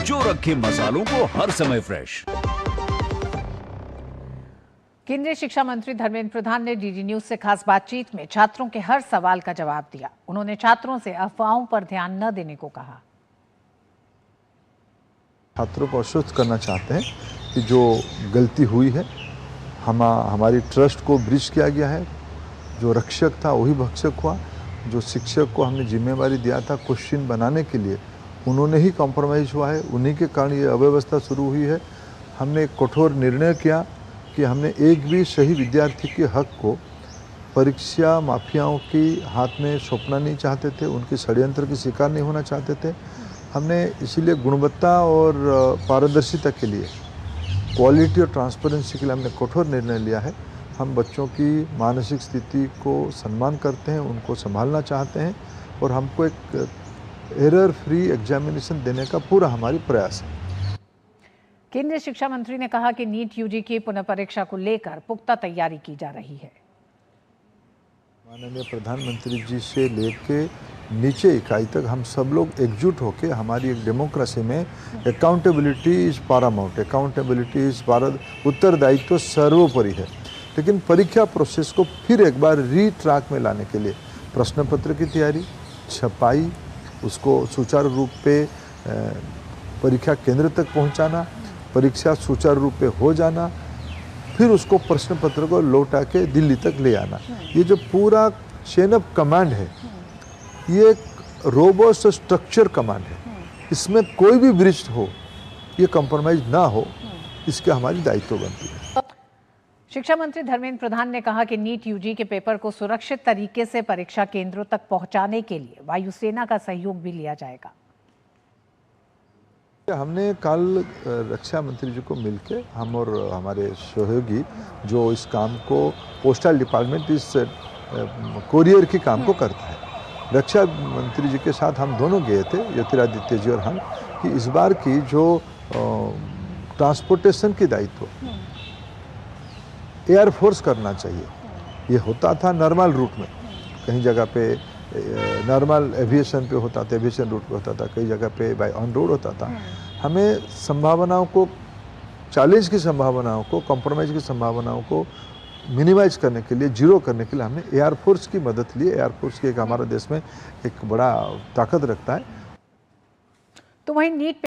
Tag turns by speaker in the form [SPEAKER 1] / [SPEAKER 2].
[SPEAKER 1] जो रखे मसालों को हर समय फ्रेश।
[SPEAKER 2] केंद्रीय शिक्षा मंत्री धर्मेंद्र प्रधान ने डीडी न्यूज से खास बातचीत में छात्रों के हर सवाल का जवाब दिया। उन्होंने छात्रों से अफवाहों पर ध्यान न देने को कहा।
[SPEAKER 3] छात्रों को आश्वस्त करना चाहते हैं कि जो गलती हुई है, हमारी ट्रस्ट को ब्रीच किया गया है। जो रक्षक था वही भक्षक हुआ। जो शिक्षक को हमने जिम्मेवारी दिया था क्वेश्चन बनाने के लिए, उन्होंने ही कॉम्प्रोमाइज़ हुआ है। उन्हीं के कारण ये अव्यवस्था शुरू हुई है। हमने एक कठोर निर्णय किया कि हमने एक भी सही विद्यार्थी के हक को परीक्षा माफियाओं के हाथ में सौंपना नहीं चाहते थे, उनके षड्यंत्र के शिकार नहीं होना चाहते थे। हमने इसीलिए गुणवत्ता और पारदर्शिता के लिए, क्वालिटी और ट्रांसपेरेंसी के लिए हमने कठोर निर्णय लिया है। हम बच्चों की मानसिक स्थिति को सम्मान करते हैं, उनको संभालना चाहते हैं और हमको एक एरर फ्री एग्जामिनेशन देने का पूरा हमारी प्रयास है।
[SPEAKER 2] केंद्रीय शिक्षा मंत्री ने कहा कि नीट यूजी की पुनः परीक्षा को लेकर पुख्ता तैयारी की जा रही है।
[SPEAKER 3] माननीय प्रधानमंत्री जी से लेके नीचे इकाई तक हम सब लोग एकजुट होकर, हमारी एक डेमोक्रेसी में accountability is Paramount, accountability is उत्तरदायित्व सर्वोपरि है। लेकिन परीक्षा प्रोसेस को फिर एक बार रीट्रैक में लाने के लिए प्रश्न पत्र की तैयारी, छपाई, उसको सुचारू रूप पे परीक्षा केंद्र तक पहुंचाना, परीक्षा सुचारू रूप पे हो जाना, फिर उसको प्रश्न पत्र को लौटा के दिल्ली तक ले आना, ये जो पूरा चेन ऑफ कमांड है, ये एक रोबस्ट स्ट्रक्चर कमांड है। इसमें कोई भी ब्रीच हो, ये कंप्रोमाइज ना हो, इसके हमारी दायित्व बनती है।
[SPEAKER 2] शिक्षा मंत्री धर्मेंद्र प्रधान ने कहा कि नीट यूजी के पेपर को सुरक्षित तरीके से परीक्षा केंद्रों तक पहुंचाने के लिए वायुसेना का सहयोग भी लिया जाएगा।
[SPEAKER 3] हमने कल रक्षा मंत्री जी को मिलकर, हम और हमारे सहयोगी जो इस काम को, पोस्टल डिपार्टमेंट इस कोरियर के काम को करता है, रक्षा मंत्री जी के साथ हम दोनों गए थे, ज्योतिरादित्य जी और हम, कि इस बार की जो ट्रांसपोर्टेशन की दायित्व एयरफोर्स करना चाहिए। ये होता था नॉर्मल रूट में, कहीं जगह पे नॉर्मल एविएशन पे होता था, एविएशन रूट पे होता था, कई जगह पे बाय ऑन रोड होता था। हमें संभावनाओं को, चैलेंज की संभावनाओं को, कॉम्प्रोमाइज़ की संभावनाओं को मिनिमाइज करने के लिए, जीरो करने के लिए हमने एयरफोर्स की मदद ली। एयरफोर्स की एक हमारे देश में एक बड़ा ताकत रखता है।
[SPEAKER 2] तो वहीं नीट